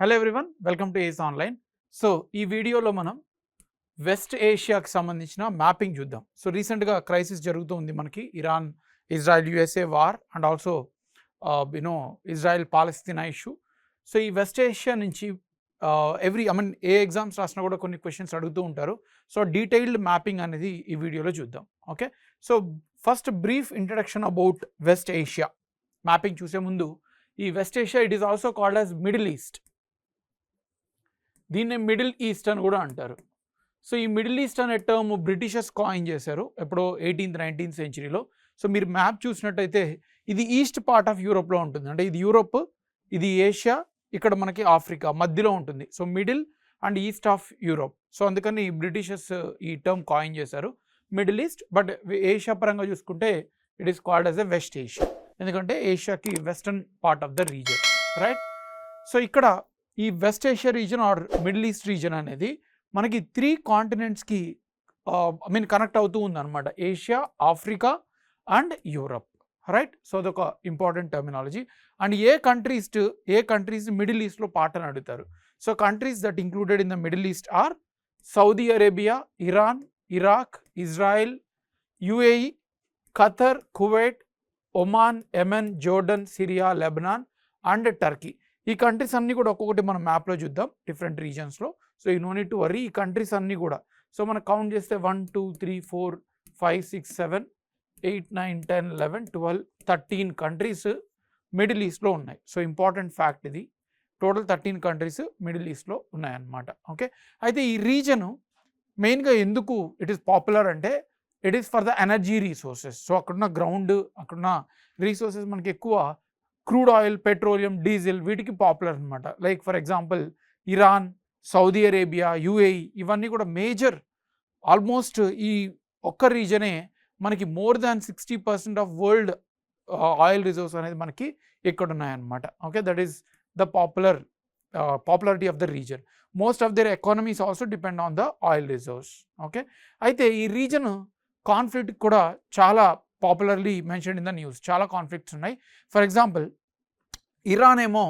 Hello everyone, welcome to Ace Online. So ఈ వీడియోలో మనం వెస్ట్ ఏషియాకి సంబంధించిన మ్యాపింగ్ చూద్దాం. సో రీసెంట్గా క్రైసిస్ జరుగుతూ ఉంది మనకి, Iran Israel USA war and also Israel Palestine issue. So ఈ వెస్ట్ ఏషియా నుంచి ఏ ఎగ్జామ్స్ రాసినా కూడా కొన్ని క్వశ్చన్స్ అడుగుతూ ఉంటారు. సో డీటెయిల్డ్ మ్యాపింగ్ అనేది ఈ వీడియోలో చూద్దాం. Okay, so first brief introduction about west Asia. Mapping చూసే ముందు, ఈ west Asia it is also called as middle east. దీన్నే మిడిల్ ఈస్ట్ అని కూడా అంటారు. సో ఈ మిడిల్ ఈస్ట్ అనే టర్మ్ బ్రిటిషర్స్ కాయిన్ చేశారు ఎప్పుడో 18th 19th సెంచరీలో. సో మీరు మ్యాప్ చూసినట్టయితే ఇది ఈస్ట్ పార్ట్ ఆఫ్ యూరోప్లో ఉంటుంది. అంటే ఇది యూరోప్, ఇది ఏషియా, ఇక్కడ మనకి ఆఫ్రికా మధ్యలో ఉంటుంది. So middle and east of Europe. So అందుకని బ్రిటిషర్స్ ఈ టర్మ్ కాయిన్ చేశారు మిడిల్ ఈస్ట్. బట్ ఏషియా పరంగా చూసుకుంటే it is called as a west Asia, ఎందుకంటే ఏషియాకి western part of the region, right. So ఇక్కడ ఈ west Asia region or middle east region అనేది మనకి 3 కాంటినెంట్స్కి కనెక్ట్ అవుతూ ఉందన్నమాట. Asia, Africa and Europe, right. So అదొక ఇంపార్టెంట్ టర్మినాలజీ. అండ్ ఏ కంట్రీస్ మిడిల్ ఈస్ట్లో పార్ట్ అని అడుగుతారు. So countries that included in the Middle east are Saudi Arabia, Iran, Iraq, Israel, UAE, Qatar, Kuwait, Oman, Yemen, Jordan, Syria, Lebanon and Turkey. ఈ countries అన్నీ కూడా ఒక్కొక్కటి మనం మ్యాప్లో చూద్దాం డిఫరెంట్ రీజన్స్లో. సో ఈ నో నీడ్ టు వరీ. ఈ కంట్రీస్ అన్నీ కూడా సో మనం కౌంట్ చేస్తే 1 2 3 4 5 6 7 8 9 10 11 12 13 కంట్రీస్ మిడిల్ ఈస్ట్లో ఉన్నాయి. సో ఇంపార్టెంట్ ఫ్యాక్ట్ ఇది. టోటల్ 13 కంట్రీస్ మిడిల్ ఈస్ట్లో ఉన్నాయన్నమాట. ఓకే, అయితే ఈ రీజను మెయిన్గా ఎందుకు ఇట్ ఈస్ పాపులర్ అంటే it is for the energy resources. So అక్కడున్న గ్రౌండ్, అక్కడున్న రీసోర్సెస్ మనకి ఎక్కువ క్రూడ్ ఆయిల్, పెట్రోలియం, డీజిల్ వీటికి పాపులర్ అనమాట. Like for example Iran, Saudi Arabia, UAE ఇవన్నీ కూడా మేజర్. ఆల్మోస్ట్ ఈ ఒక్క రీజనే మనకి more than 60% of world oil reserves అనేది మనకి ఇక్కడ ఉన్నాయన్నమాట. Okay, that is the popularity of the region. Most of their economies also depend on the oil reserves. Okay, అయితే ఈ రీజన్ కాన్ఫ్లిక్ట్ కూడా చాలా popularly mention in the news. చాలా conflicts ఉన్నాయి. ఫర్ ఎగ్జాంపుల్ ఇరాన్ ఏమో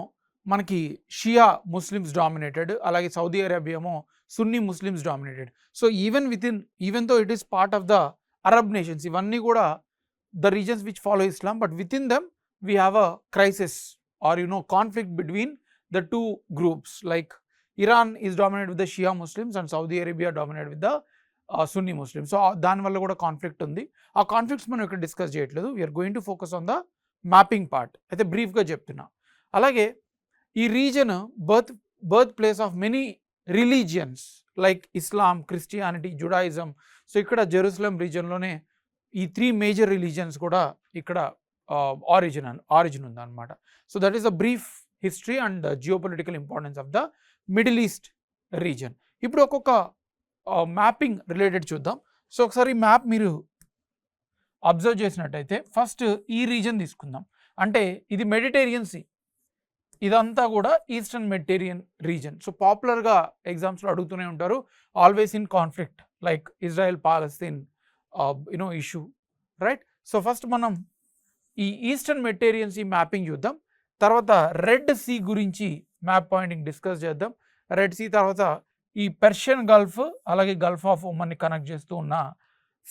మనకి షియా ముస్లిమ్స్ డామినేటెడ్, అలాగే Saudi Arabia ఏమో Sunni Muslims dominated. So even though it is part of the Arab nations, ఇవన్నీ కూడా the regions which follow Islam, but within them we have a crisis or conflict between the 2 groups. Like Iran is dominated with the Shia Muslims and Saudi Arabia dominated with the Sunni Muslims. So దానివల్ల కూడా conflict ఉంది. ఆ conflicts మనం ఇక్కడ discuss చేయట్లేదు. We are going to focus on the mapping part. అయితే బ్రీఫ్గా చెప్తున్నా. అలాగే ఈ region birth place of many religions like Islam, Christianity, Judaism. So ఇక్కడ జెరూసలేం రీజన్లోనే ఈ 3 మేజర్ రిలీజియన్స్ కూడా ఇక్కడ ఆరిజిన్ ఉందన్నమాట. So that is a brief history and geopolitical importance of the Middle east region. ఇప్పుడు ఒక్కొక్క మ్యాపింగ్ రిలేటెడ్ చూద్దాం. So ఒకసారి మ్యాప్ మీరు అబ్జర్వ్ చేసినట్టయితే ఫస్ట్ ఈ రీజన్ తీసుకుందాం. అంటే ఇది మెడిటేరియన్ సీ, ఇదంతా కూడా ఈస్టర్న్ మెడిటేరియన్ రీజన్. సో పాపులర్గా ఎగ్జామ్స్లో అడుగుతూనే ఉంటారు, always in conflict like Israel Palestine issue, right. So first మనం ఈ ఈస్టర్న్ మెడిటేరియన్ సీ మ్యాపింగ్ చూద్దాం. తర్వాత రెడ్ సీ గురించి మ్యాప్ పాయింటింగ్ డిస్కస్ చేద్దాం. రెడ్ సీ తర్వాత ఈ పెర్షియన్ గల్ఫ్, అలాగే గల్ఫ్ ఆఫ్ ఒమన్ని కనెక్ట్ చేస్తూ ఉన్న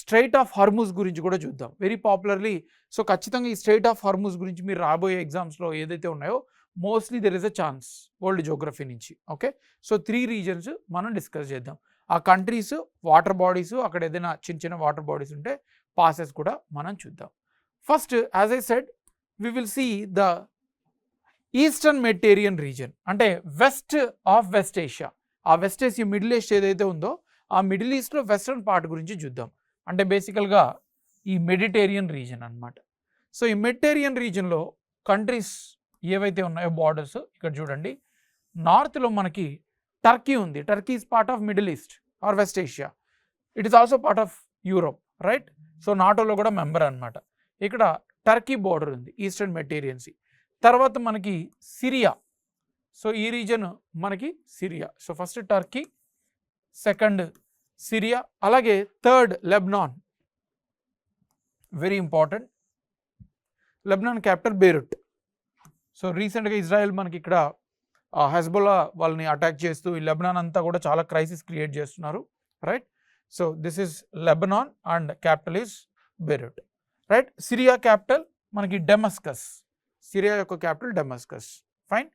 స్ట్రైట్ ఆఫ్ హర్ముజ్ గురించి కూడా చూద్దాం వెరీ పాపులర్లీ. సో ఖచ్చితంగా ఈ స్ట్రైట్ ఆఫ్ హర్ముజ్ గురించి మీరు రాబోయే ఎగ్జామ్స్లో ఏదైతే ఉన్నాయో mostly there is a chance world Geography నుంచి. ఓకే, సో 3 రీజన్స్ మనం డిస్కస్ చేద్దాం. ఆ కంట్రీస్, వాటర్ బాడీస్, అక్కడ ఏదైనా చిన్న చిన్న వాటర్ బాడీస్ ఉంటే పాసెస్ కూడా మనం చూద్దాం. First as I said we will see the eastern Mediterranean region, అంటే వెస్ట్ ఆఫ్ వెస్ట్ ఏషియా. ఆ వెస్ట్ ఏషియా మిడిల్ ఈస్ట్ ఏదైతే ఉందో ఆ మిడిల్ ఈస్ట్లో వెస్ట్రన్ పార్ట్ గురించి చూద్దాం. అంటే బేసికల్గా ఈ మెడిటేరియన్ రీజన్ అన్నమాట. సో ఈ మెడిటేరియన్ రీజన్లో కంట్రీస్ ఏవైతే ఉన్నాయో బార్డర్స్ ఇక్కడ చూడండి. నార్త్లో మనకి టర్కీ ఉంది. Turkey is part of middle east or west Asia. It is also part of Europe, right. So నాటోలో కూడా మెంబర్ అనమాట. ఇక్కడ టర్కీ బార్డర్ ఉంది, ఈస్టర్న్ మెడిటేరియన్ సీ. తర్వాత మనకి సిరియా. సో ఈ రీజన్ మనకి Syria. So first Turkey, second Syria, అలాగే third Lebanon. Very important. Lebanon capital బెయిరూట్. So రీసెంట్గా ఇజ్రాయెల్ మనకి ఇక్కడ హెజ్బొల్లా వాళ్ళని అటాక్ చేస్తూ ఈ లెబనాన్ అంతా కూడా చాలా క్రైసిస్ క్రియేట్ చేస్తున్నారు, right. So this is Lebanon and capital is Beirut, right. Syria capital మనకి డెమస్కస్, సిరియా యొక్క క్యాపిటల్ డెమస్కస్, ఫైన్.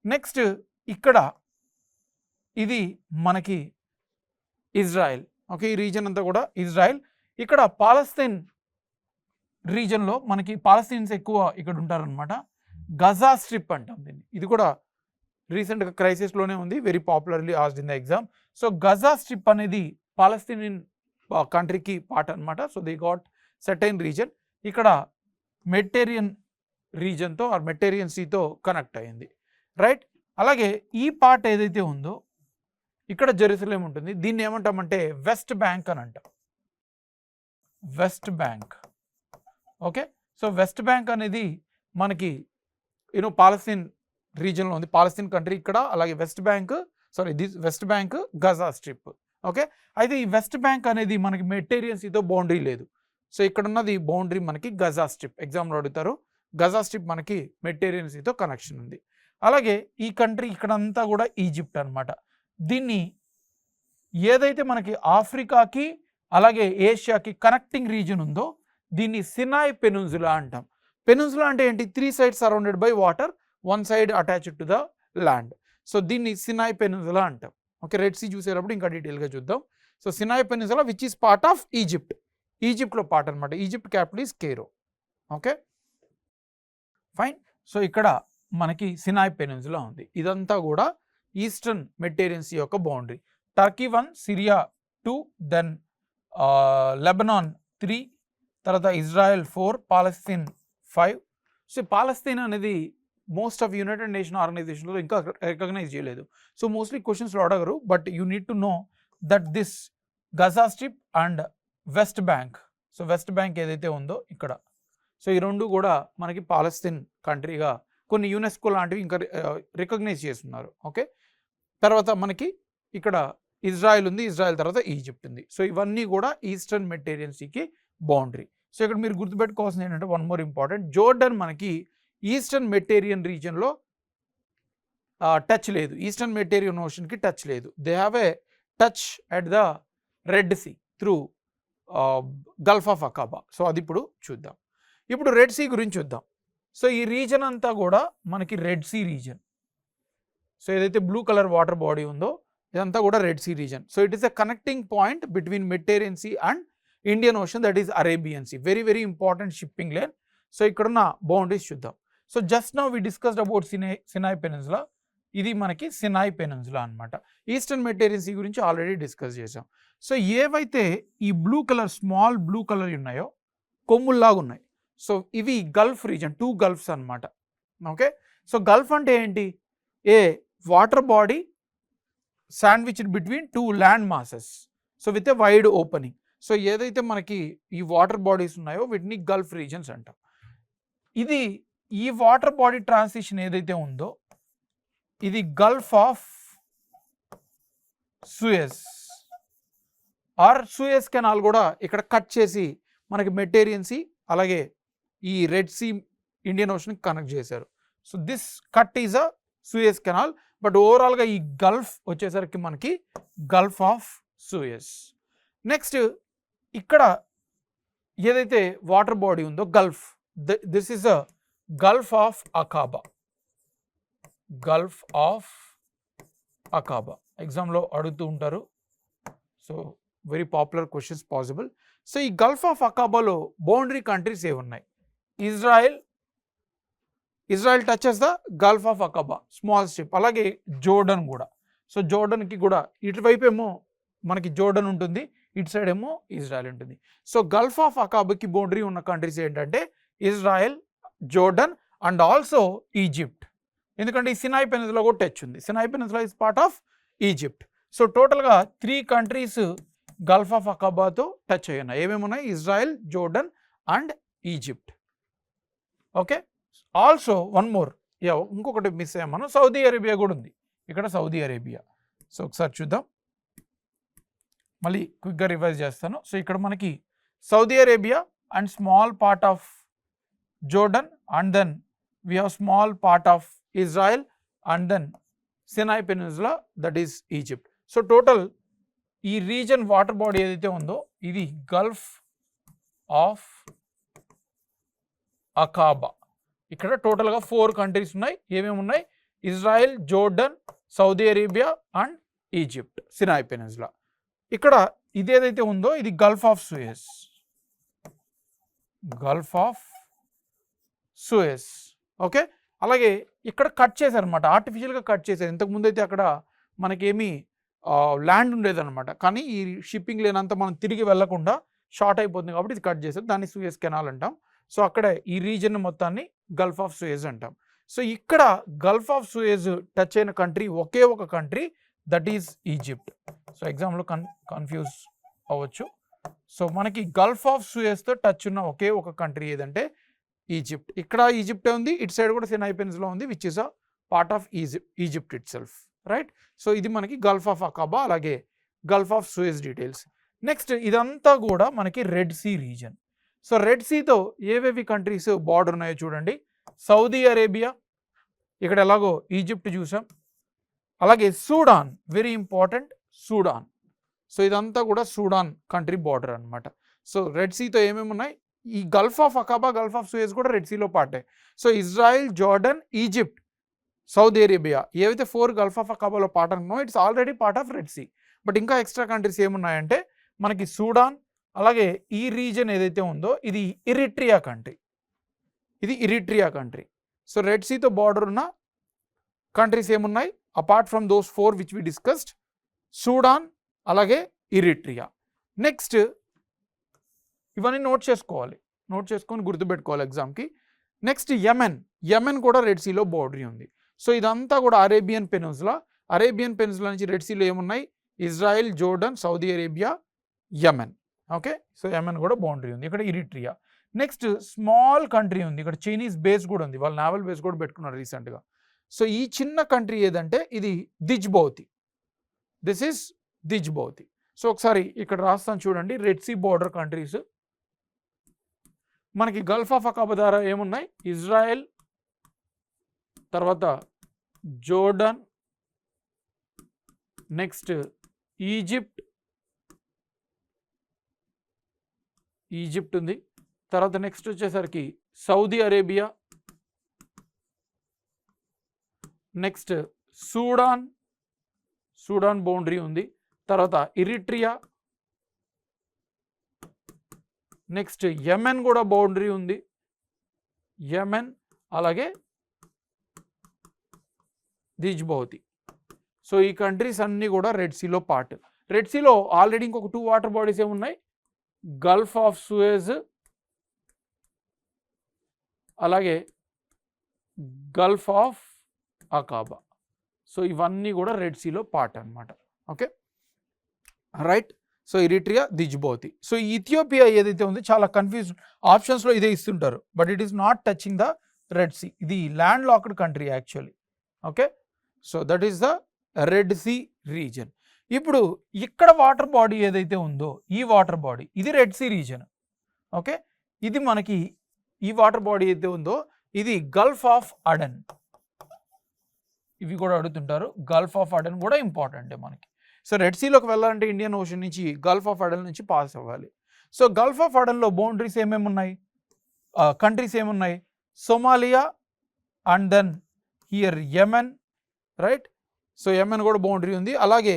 నెక్స్ట్ ఇక్కడ ఇది మనకి ఇజ్రాయెల్, ఓకే. ఈ రీజన్ అంతా కూడా ఇజ్రాయెల్. ఇక్కడ పాలస్తీన్ రీజన్లో మనకి పాలస్తీన్స్ ఎక్కువ ఇక్కడ ఉంటారనమాట. గజా స్ట్రిప్ అంటాం దీన్ని. ఇది కూడా రీసెంట్గా క్రైసిస్లోనే ఉంది, very popularly asked in the exam. So Gaza strip అనేది పాలస్తీనియన్ కంట్రీకి పార్ట్ అనమాట. So they got certain reason. ఇక్కడ మెడిటేరియన్ రీజన్తో ఆర్ మెడిటేరియన్ సీతో కనెక్ట్ అయ్యింది, రైట్. అలాగే ఈ పార్ట్ ఏదైతే ఉందో ఇక్కడ జెరూసలేం ఉంటుంది. దీన్ని ఏమంటామంటే వెస్ట్ బ్యాంక్ అని అంటాం, west bank, okay. So west bank అనేది మనకి పాలస్తీన్ రీజన్లో ఉంది, పాలస్తీన్ కంట్రీ ఇక్కడ. అలాగే west bank, west bank Gaza strip, okay. అయితే ఈ వెస్ట్ బ్యాంక్ అనేది మనకి మెడిటేరియన్ సీతో బౌండరీ లేదు. సో ఇక్కడ ఉన్నది బౌండరీ మనకి గజా స్ట్రిప్, ఎగ్జామ్లో అడుగుతారు. గజా స్ట్రిప్ మనకి మెడిటేరియన్ సీతో కనెక్షన్ ఉంది. అలాగే ఈ కంట్రీ ఇక్కడంతా కూడా ఈజిప్ట్ అనమాట. దీన్ని ఏదైతే మనకి ఆఫ్రికాకి అలాగే ఏషియాకి కనెక్టింగ్ రీజన్ ఉందో దీన్ని సినాయ్ పెనున్సులా అంటాం. పెనున్సులా అంటే ఏంటి? 3 sides surrounded by water, 1 side attached to the land. So దీన్ని సినాయ్ పెనున్సులా అంటాం, ఓకే. రెడ్ సీ చూసేటప్పుడు ఇంకా డీటెయిల్గా చూద్దాం. So Sinai peninsula which is part of Egypt, ఈజిప్ట్లో పార్ట్ అనమాట. Egypt capital is Cairo, okay, fine. So ఇక్కడ మనకి సినాయ్ పెనున్సులా ఉంది. ఇదంతా కూడా ఈస్టర్న్ మెడిటేరియన్ సీ యొక్క boundary. Turkey 1, Syria 2, then Lebanon 3, తర్వాత ఇజ్రాయెల్ 4, పాలస్తీన్ 5. సో పాలస్తీన్ అనేది మోస్ట్ ఆఫ్ యునైటెడ్ నేషన్ ఆర్గనైజేషన్లో ఇంకా రికగ్నైజ్ చేయలేదు. సో మోస్ట్లీ క్వశ్చన్స్లో అడగరు, but you need to know that this Gaza strip and west bank. So west bank ఏదైతే ఉందో ఇక్కడ, so ఈ రెండు కూడా మనకి పాలస్తీన్ కంట్రీగా కొన్ని యునెస్కో లాంటివి ఇంకా రికగ్నైజ్ చేస్తున్నారు, ఓకే. తర్వాత మనకి ఇక్కడ ఇజ్రాయెల్ ఉంది, ఇజ్రాయెల్ తర్వాత ఈజిప్ట్ ఉంది. సో ఇవన్నీ కూడా ఈస్టర్న్ మెడిటేరియన్ సీకి బౌండరీ. సో ఇక్కడ మీరు గుర్తుపెట్టుకోవాల్సింది ఏంటంటే వన్ మోర్ ఇంపార్టెంట్, జోర్డన్ మనకి ఈస్టర్న్ మెడిటేరియన్ రీజన్లో టచ్ లేదు, ఈస్టర్న్ మెడిటేరియన్ ఓషన్కి టచ్ లేదు. They have a touch at the red Sea through Gulf of Aqaba. So అది ఇప్పుడు చూద్దాం. ఇప్పుడు రెడ్ సీ గురించి చూద్దాం. సో ఈ రీజన్ అంతా కూడా మనకి రెడ్ సీ రీజన్. సో ఏదైతే బ్లూ కలర్ వాటర్ బాడీ ఉందో ఇదంతా కూడా Red see region. So it is a connecting point between Mediterranean Sea and Indian Ocean, that is Arabian Sea. Very very important shipping lane. So ఇక్కడున్న boundaries చూద్దాం. So just now we discussed about Sinai Peninsula. ఇది మనకి Sinai Peninsula అనమాట. Eastern Mediterranean Sea గురించి already discuss చేసాం. So ఏవైతే ఈ blue colour small blue colour ఉన్నాయో కొమ్ముల్లాగా ఉన్నాయి. సో ఇవి గల్ఫ్ రీజన్, 2 గల్ఫ్స్ అనమాట, ఓకే. సో గల్ఫ్ అంటే ఏంటి? A water body sandwiched between 2 land masses, so with a wide opening. So ఏదైతే మనకి ఈ వాటర్ బాడీస్ ఉన్నాయో వీటిని గల్ఫ్ రీజన్స్ అంటాం. ఇది ఈ వాటర్ బాడీ ట్రాన్సిషన్ ఏదైతే ఉందో ఇది gulf of Suez or Suez canal కూడా ఇక్కడ కట్ చేసి మనకి మెడిటేరియన్ సీ అలాగే ఈ red sea Indian ocean connect చేశారు. So this cut is a Suez canal. But ఓవరాల్గా ఈ గల్ఫ్ వచ్చేసరికి మనకి గల్ఫ్ ఆఫ్ సూయజ్. నెక్స్ట్ ఇక్కడ ఏదైతే వాటర్ బాడీ ఉందో Gulf, this is a Gulf of Aqaba. Gulf of Aqaba ఎగ్జామ్లో అడుగుతూ ఉంటారు. So very popular questions possible. So ఈ గల్ఫ్ ఆఫ్ అకాబాలో బౌండరీ కంట్రీస్ ఏమున్నాయి? Israel touches the gulf of Aqaba, small strip. అలాగే Jordan కూడా. So జోర్డన్కి కూడా ఇటువైపు ఏమో మనకి జోర్డన్ ఉంటుంది, ఇటు సైడ్ ఏమో ఇజ్రాయెల్ ఉంటుంది. సో గల్ఫ్ ఆఫ్ అకాబాకి బౌండరీ ఉన్న కంట్రీస్ ఏంటంటే Israel, Jordan and also Egypt. ఎందుకంటే ఈ సినాయ్ పెనిన్సులా కూడా టచ్ ఉంది. Sinai peninsula is part of Egypt. So టోటల్గా 3 కంట్రీస్ గల్ఫ్ ఆఫ్ అకాబాతో టచ్ అయ్యి ఉన్నాయి. ఏమేమి ఉన్నాయి? Israel, Jordan and Egypt, okay. Also one more, ఇంకొకటి మిస్ అయ్యాం మనం, సౌదీ అరేబియా కూడా ఉంది ఇక్కడ, సౌదీ అరేబియా. సో ఒకసారి చూద్దాం, మళ్ళీ క్విక్గా రివైజ్ చేస్తాను. సో ఇక్కడ మనకి Saudi Arabia and small part of Jordan, and then we have small part of Israel, and then Sinai Peninsula, that is Egypt. So total ఈ రీజన్ వాటర్ బాడీ ఏదైతే ఉందో ఇది గల్ఫ్ ఆఫ్ అకాబా. ఇక్కడ టోటల్గా 4 countries ఉన్నాయి. ఏమేమి ఉన్నాయి? Israel, Jordan, Saudi Arabia and Egypt, Sinai peninsula. ఇక్కడ ఇదేదైతే ఉందో ఇది gulf of Suez, Gulf of Suez. Okay, అలాగే ఇక్కడ కట్ చేశారనమాట, ఆర్టిఫిషియల్గా కట్ చేశారు. ఇంతకుముందు అయితే అక్కడ మనకేమీ ల్యాండ్ ఉండేదన్నమాట, కానీ ఈ షిప్పింగ్ లేనంత మనం తిరిగి వెళ్లకుండా షార్ట్ అయిపోతుంది కాబట్టి ఇది కట్ చేశారు, దాన్ని సూయజ్ కెనాల్ అంటాం. సో అక్కడ ఈ రీజన్ మొత్తాన్ని గల్ఫ్ ఆఫ్ సూయజ్ అంటాం. సో ఇక్కడ గల్ఫ్ ఆఫ్ సూయజ్ టచ్ అయిన కంట్రీ ఒకే ఒక country, that is Egypt. So ఎగ్జామ్లో కన్ఫ్యూజ్ అవ్వచ్చు. సో మనకి గల్ఫ్ ఆఫ్ సూయజ్తో టచ్ ఉన్న ఒకే ఒక కంట్రీ ఏదంటే ఈజిప్ట్. ఇక్కడ ఈజిప్టే ఉంది, ఇటు సైడ్ కూడా సినాయ్ పెనిన్సులా ఉంది, which is a part of Egypt itself, right. So ఇది మనకి గల్ఫ్ ఆఫ్ అకాబా, అలాగే gulf of Suez details. Next ఇదంతా కూడా మనకి red see region. So red సీతో ఏవేవి కంట్రీస్ బార్డర్ ఉన్నాయో చూడండి. సౌదీ అరేబియా, ఇక్కడ ఎలాగో ఈజిప్ట్ చూసాం, అలాగే Sudan, very important, Sudan. So ఇదంతా కూడా సూడాన్ కంట్రీ బార్డర్ అనమాట. సో రెడ్ సీతో ఏమేమి ఉన్నాయి? ఈ gulf of Aqaba, gulf of Suez కూడా రెడ్ సీలో పార్టే. So Israel, Jordan, Egypt, Saudi Arabia, ఏవైతే 4 గల్ఫ్ ఆఫ్ అకాబాలో పార్ట్ అనుకున్నామో it's already part of red sea. But ఇంకా ఎక్స్ట్రా కంట్రీస్ ఏమున్నాయంటే మనకి సూడాన్, అలాగే ఈ రీజన్ ఏదైతే ఉందో ఇది ఇరిట్రియా కంట్రీ, ఇది ఇరిట్రియా కంట్రీ. సో రెడ్ సీతో బార్డర్ ఉన్న కంట్రీస్ ఏమున్నాయి? Apart from those 4 which we discussed, Sudan, అలాగే ఇరిట్రియా. నెక్స్ట్ ఇవన్నీ నోట్ చేసుకోవాలి, నోట్ చేసుకొని గుర్తుపెట్టుకోవాలి ఎగ్జామ్కి. నెక్స్ట్ యెమెన్, యెమెన్ కూడా రెడ్ సీలో బౌండరీ ఉంది. సో ఇదంతా కూడా అరేబియన్ పెనిన్సులా, అరేబియన్ పెనిన్సులా నుంచి రెడ్ సీలో ఏమున్నాయి? Israel, Jordan, Saudi Arabia, Yemen. Okay, so Yemen కూడా బౌండరీ ఉంది. ఇక్కడ ఇరిట్రియా. నెక్స్ట్ స్మాల్ కంట్రీ ఉంది, ఇక్కడ చైనీస్ బేస్ కూడా ఉంది, వాళ్ళు నావల్ బేస్ కూడా పెట్టుకున్నారు రీసెంట్గా. సో ఈ చిన్న కంట్రీ ఏదంటే ఇది దిజ్బౌతి, దిస్ ఈస్ దిజ్బౌతి. సో ఒకసారి ఇక్కడ రాస్తాను చూడండి, రెడ్ సీ బోర్డర్ కంట్రీస్ మనకి గల్ఫ్ ఆఫ్ అకాబా ద్వారా ఏమున్నాయి? ఇజ్రాయెల్, తర్వాత జోర్డన్, నెక్స్ట్ ఈజిప్ట్, ఈజిప్ట్ ఉంది. తర్వాత నెక్స్ట్ వచ్చేసరికి Saudi Arabia, next Sudan, Sudan boundary ఉంది. తర్వాత ఇరిట్రియా, నెక్స్ట్ యెమెన్ కూడా బౌండరీ ఉంది, యెమెన్, అలాగే దిజ్బౌతి. సో ఈ కంట్రీస్ అన్నీ కూడా రెడ్ సీలో పార్ట్. రెడ్ సీలో ఆల్రెడీ ఇంకొక 2 వాటర్ బాడీస్ ఏమున్నాయి? గల్ఫ్ ఆఫ్ సూయజ్, అలాగే గల్ఫ్ ఆఫ్ అకాబా. సో ఇవన్నీ కూడా రెడ్ సీలో పార్ట్ అనమాట. Okay, right. So Eritrea, Djibouti. So Ethiopia ఏదైతే ఉందో చాలా కన్ఫ్యూజ్, ఆప్షన్స్లో ఇదే ఇస్తుంటారు, but it is not touching the red sea. ఇది land locked country actually. Okay, so that is the red see region. ఇప్పుడు ఇక్కడ వాటర్ బాడీ ఏదైతే ఉందో ఈ వాటర్ బాడీ ఇది రెడ్ సీ రీజన్. ఓకే, ఇది మనకి ఈ వాటర్ బాడీ ఏదైతే ఉందో ఇది గల్ఫ్ ఆఫ్ అడెన్. ఇవి కూడా అడుగుతుంటారు, గల్ఫ్ ఆఫ్ అడెన్ కూడా ఇంపార్టెంటే మనకి. సో రెడ్ సీలోకి వెళ్ళాలంటే ఇండియన్ ఓషన్ నుంచి గల్ఫ్ ఆఫ్ అడెన్ నుంచి పాస్ అవ్వాలి. సో గల్ఫ్ ఆఫ్ అడెన్లో బౌండరీస్ ఏమేమి ఉన్నాయి? కంట్రీస్ ఏమున్నాయి? Somalia and then here Yemen, right. So Yemen కూడా బౌండరీ ఉంది, అలాగే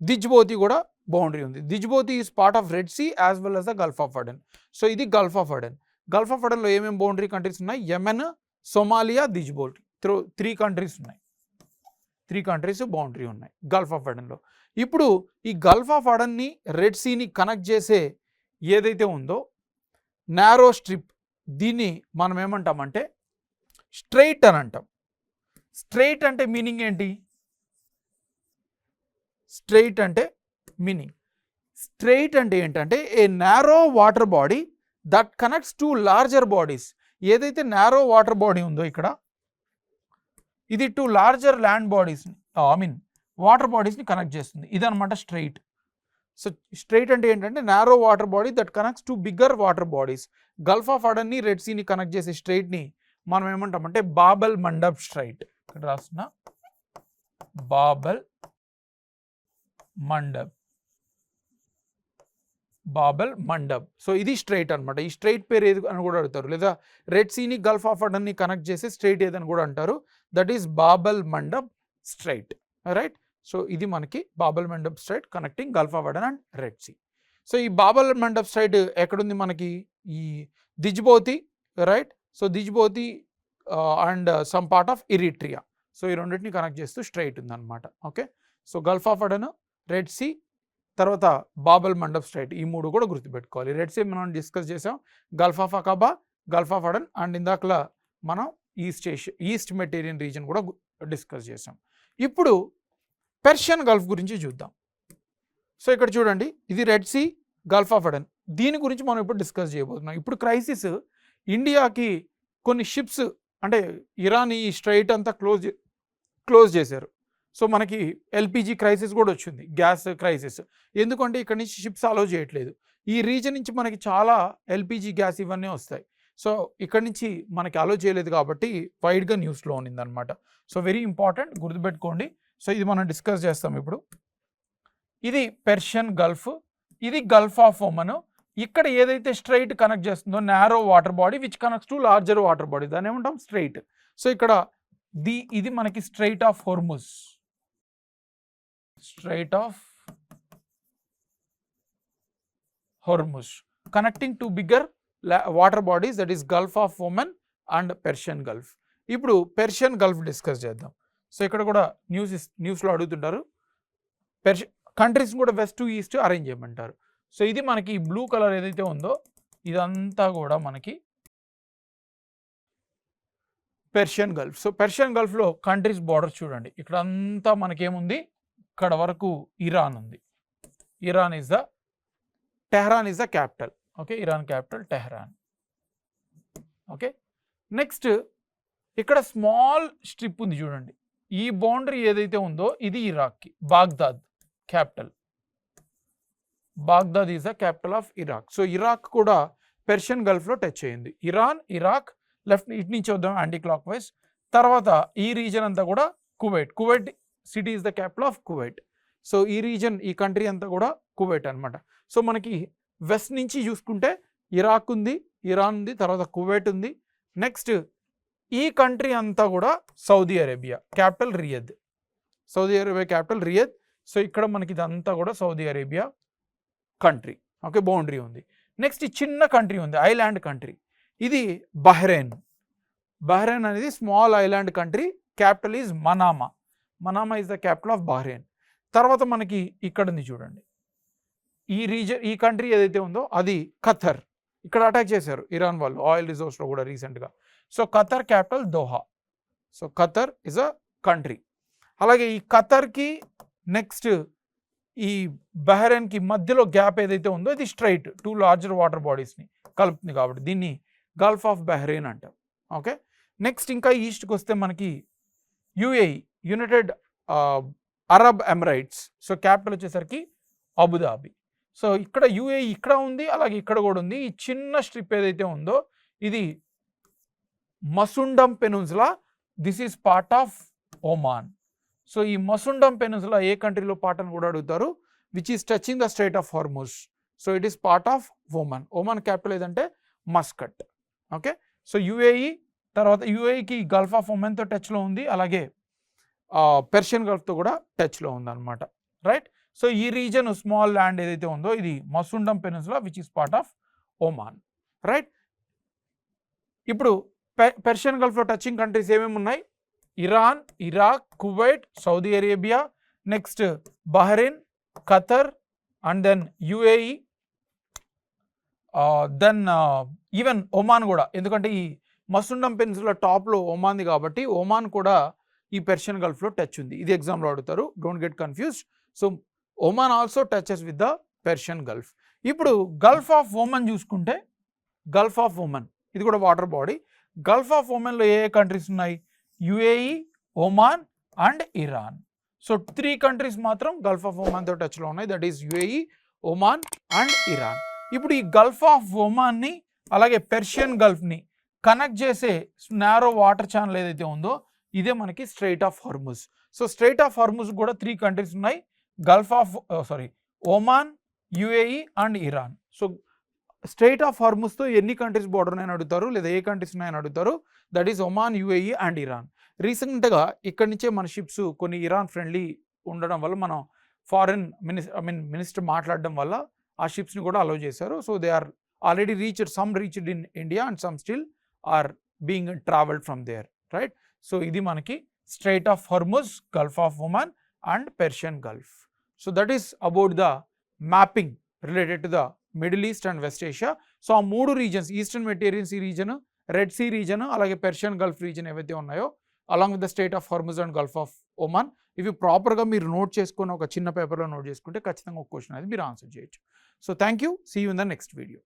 దిజ్బౌతి కూడా బౌండరీ ఉంది. Djibouti is part of red sea as well as the gulf of Aden. So ఇది gulf of Aden. Gulf of అడెన్లో ఏమేమి boundary countries ఉన్నాయి? Yemen, Somalia, Djibouti, 3 countries ఉన్నాయి. 3 కంట్రీస్ బౌండరీ ఉన్నాయి గల్ఫ్ ఆఫ్ అడెన్లో. ఇప్పుడు ఈ గల్ఫ్ ఆఫ్ అడెన్ని red సీని కనెక్ట్ చేసే ఏదైతే ఉందో నారో స్ట్రిప్, దీన్ని మనం ఏమంటామంటే స్ట్రైట్ అని అంటాం. స్ట్రైట్ అంటే మీనింగ్ ఏంటి? స్ట్రైట్ అంటే మీనింగ్, స్ట్రైట్ అంటే ఏంటంటే a narrow water body that connects to larger bodies. ఏదైతే నారో వాటర్ బాడీ ఉందో ఇక్కడ ఇది 2 లార్జర్ ల్యాండ్ బాడీస్, వాటర్ బాడీస్ని కనెక్ట్ చేస్తుంది, ఇదనమాట స్ట్రైట్. సో స్ట్రైట్ అంటే ఏంటంటే narrow water body that connects to bigger water bodies. Gulf of అడెన్ని రెడ్ సీని కనెక్ట్ చేసే స్ట్రైట్ని మనం ఏమంటామంటే బాబల్ మండబ్ స్ట్రైట్. ఇక్కడ రాస్తున్నా బాబల్ మండబ్. బాబల్ మండబ్. సో ఇది స్ట్రైట్ అనమాట. ఈ స్ట్రైట్ పేరు ఏది అని కూడా అడుగుతారు, లేదా రెడ్ సీని గల్ఫ్ ఆఫ్ అడన్ని కనెక్ట్ చేసి స్ట్రైట్ ఏదని కూడా అంటారు. That is Bab el Mandeb strait. Right. So ఇది మనకి Bab el Mandeb strait connecting gulf of Aden and red sea. So ఈ బాబల్ మండబ్ స్ట్రైట్ ఎక్కడుంది మనకి? ఈ Djibouti. Right. So Djibouti and some part of Eritrea. So ఈ రెండింటిని connect చేస్తూ strait ఉందన్నమాట. Okay. So gulf of Aden, red sea, తర్వాత Bab el Mandeb strait, ఈ మూడు కూడా గుర్తుపెట్టుకోవాలి. రెడ్ సీ మనం డిస్కస్ చేసాం, gulf of Aqaba, gulf of Aden and ఇందాకలా మనం ఈస్ట్ మెటీరియన్ రీజన్ కూడా డిస్కస్ చేసాం. ఇప్పుడు పెర్షియన్ గల్ఫ్ గురించి చూద్దాం. సో ఇక్కడ చూడండి, ఇది రెడ్ సీ, గల్ఫ్ ఆఫ్ అడన్. దీని గురించి మనం ఇప్పుడు డిస్కస్ చేయబోతున్నాం. ఇప్పుడు క్రైసిస్ ఇండియాకి కొన్ని షిప్స్, అంటే ఇరాన్ ఈ స్ట్రైట్ అంతా క్లోజ్ చేశారు. సో మనకి ఎల్పిజి క్రైసిస్ కూడా వచ్చింది, గ్యాస్ క్రైసిస్. ఎందుకంటే ఇక్కడ నుంచి షిప్స్ అలో చేయట్లేదు. ఈ రీజన్ నుంచి మనకి చాలా ఎల్పిజి గ్యాస్ ఇవన్నీ వస్తాయి. సో ఇక్కడ నుంచి మనకి అలో చేయలేదు కాబట్టి వైడ్గా న్యూస్లో ఉన్నదన్నమాట. సో వెరీ ఇంపార్టెంట్, గుర్తుపెట్టుకోండి. సో ఇది మనం డిస్కస్ చేస్తాం ఇప్పుడు. ఇది పెర్షియన్ గల్ఫ్, ఇది గల్ఫ్ ఆఫ్ ఒమన్. ఇక్కడ ఏదైతే స్ట్రైట్ కనెక్ట్ చేస్తుందో narrow water body which connects to larger water body, దాన్ని ఏమంటాం? స్ట్రైట్. సో ఇక్కడ ఇది మనకి strait of Hormuz, straight of Hormuz connecting to bigger water bodies, that is Gulf of Oman and Persian gulf. ఇప్పుడు Persian Gulf discuss చేద్దాం. So ఇక్కడ కూడా న్యూస్లో అడుగుతుంటారు, కంట్రీస్ కూడా వెస్ట్ టు ఈస్ట్ అరేంజ్ చేయమంటారు. సో ఇది మనకి బ్లూ కలర్ ఏదైతే ఉందో ఇదంతా కూడా మనకి పెర్షియన్ గల్ఫ్. సో పెర్షియన్ గల్ఫ్లో కంట్రీస్ బార్డర్ చూడండి, ఇక్కడ అంతా మనకేముంది? ఇక్కడ వరకు ఇరాన్ ఉంది. Iran is the, Tehran is the capital. Okay, Iran capital Tehran. Okay, next ఇక్కడ స్మాల్ స్ట్రిప్ ఉంది చూడండి. ఈ బౌండరీ ఏదైతే ఉందో ఇది ఇరాక్కి, Baghdad capital. Baghdad is the capital of Iraq. So Iraq కూడా పెర్షియన్ గల్ఫ్లో టచ్ అయ్యింది. ఇరాన్, ఇరాక్, లెఫ్ట్ ఇటు నుంచి వద్దాం యాంటీ క్లాక్ వైజ్. తర్వాత ఈ రీజన్ అంతా కూడా Kuwait city is the capital of Kuwait. So ఈ రీజన్, ఈ కంట్రీ అంతా కూడా కువైట్ అనమాట. సో మనకి వెస్ట్ నుంచి చూసుకుంటే ఇరాక్ ఉంది, ఇరాన్ ఉంది, తర్వాత కువైట్ ఉంది. నెక్స్ట్ ఈ కంట్రీ అంతా కూడా Saudi Arabia, capital Riyadh. Saudi Arabia capital Riyadh. So ఇక్కడ మనకి ఇదంతా కూడా Saudi Arabia country. Okay, boundary ఉంది. నెక్స్ట్ ఈ చిన్న కంట్రీ ఉంది, ఐలాండ్ కంట్రీ. ఇది బహ్రెయిన్. బహ్రెయిన్ అనేది small island country, capital is Manama. Manama is the capital of Bahrain. తర్వాత మనకి ఇక్కడ ఉంది చూడండి, ఈ రీజన్, ఈ కంట్రీ ఏదైతే ఉందో అది ఖతర్. ఇక్కడ అటాక్ చేశారు ఇరాన్ వాళ్ళు ఆయిల్ రిజర్వ్స్లో కూడా రీసెంట్గా. So Qatar capital Doha. So Qatar is a country. అలాగే ఈ ఖతర్కి నెక్స్ట్ ఈ బహ్రెయిన్కి మధ్యలో గ్యాప్ ఏదైతే ఉందో ఇది స్ట్రైట్ టూ లార్జర్ వాటర్ బాడీస్ని కలుపుతుంది కాబట్టి దీన్ని గల్ఫ్ ఆఫ్ బహ్రెయిన్ అంటాం. ఓకే, నెక్స్ట్ ఇంకా ఈస్ట్కి వస్తే మనకి UAE, United Arab Emirates. So capital వచ్చేసరికి అబుదాబి. సో ఇక్కడ యుఏఈ ఇక్కడ ఉంది, అలాగే ఇక్కడ కూడా ఉంది. ఈ చిన్న స్ట్రిప్ ఏదైతే ఉందో ఇది Musandam peninsula, this is part of Oman. So ఈ మసుండమ్ పెనున్సులా ఏ కంట్రీలో పార్ట్ అని కూడా అడుగుతారు, which is touching the strait of Hormuz. So it is part of Oman. Oman capital ఏదంటే మస్కట్. ఓకే, సో యుఏఈ, తర్వాత యుఏఈకి గల్ఫ్ ఆఫ్ ఒమాన్తో టచ్లో ఉంది, అలాగే పెర్షియన్ గల్ఫ్తో కూడా టచ్లో ఉందన్నమాట. రైట్. సో ఈ రీజన్ స్మాల్ ల్యాండ్ ఏదైతే ఉందో ఇది Musandam peninsula which is part of Oman. Right. ఇప్పుడు పెర్షియన్ గల్ఫ్లో టచింగ్ కంట్రీస్ ఏమేమి ఉన్నాయి? Iran, Iraq, Kuwait, Saudi Arabia, next Bahrain, Qatar and then UAE, then even Oman కూడా. ఎందుకంటే ఈ మసుండమ్ పెనిన్సులా టాప్లో ఒమాన్ది కాబట్టి ఒమాన్ కూడా ఈ పెర్షియన్ గల్ఫ్లో టచ్ ఉంది. ఇది ఎగ్జామ్లో అడుగుతారు, don't get confused. So Oman also touches with the Persian gulf. ఇప్పుడు గల్ఫ్ ఆఫ్ ఒమన్ చూసుకుంటే, గల్ఫ్ ఆఫ్ ఒమన్ ఇది కూడా వాటర్ బాడీ. గల్ఫ్ ఆఫ్ ఒమన్లో ఏ కంట్రీస్ ఉన్నాయి? UAE, Oman and Iran. So 3 countries మాత్రం గల్ఫ్ ఆఫ్ ఒమాన్తో టచ్లో ఉన్నాయి, that is UAE, Oman and Iran. ఇప్పుడు ఈ గల్ఫ్ ఆఫ్ ఒమాన్ని అలాగే పెర్షియన్ గల్ఫ్ని కనెక్ట్ చేసే నారో వాటర్ ఛానల్ ఏదైతే ఉందో ఇదే మనకి strait of Hormuz. So strait of Hormuz కూడా 3 కంట్రీస్ ఉన్నాయి, gulf of Oman, UAE and Iran. So strait of హార్ముజ్తో ఎన్ని కంట్రీస్ బోర్డర్ ఉన్నాయని అడుగుతారు, లేదా ఏ కంట్రీస్ ఉన్నాయని అడుగుతారు. That is Oman, UAE and Iran. రీసెంట్గా ఇక్కడి నుంచే మన షిప్స్ కొన్ని ఇరాన్ ఫ్రెండ్లీ ఉండడం వల్ల మనం ఫారెన్ మినిస్టర్ మాట్లాడడం వల్ల ఆ షిప్స్ని కూడా అలౌ చేశారు. So they are already reached in India and some still are being travelled from there, right. So ఇది మనకి strait of Hormuz, Gulf of Oman and Persian Gulf. So that is about the mapping related to the Middle East and West Asia. So ఆ 3 regions, eastern Mediterranean Sea region, Red see region, అలాగే Persian Gulf region ఏవైతే ఉన్నాయో, along with the state of Hormuz and Gulf of Oman, ఇవి ప్రాపర్గా మీరు note చేసుకుని ఒక చిన్న పేపర్లో నోట్ చేసుకుంటే ఖచ్చితంగా ఒక క్వశ్చన్ అనేది మీరు ఆన్సర్ చేయొచ్చు. So thank you, see you in the next video.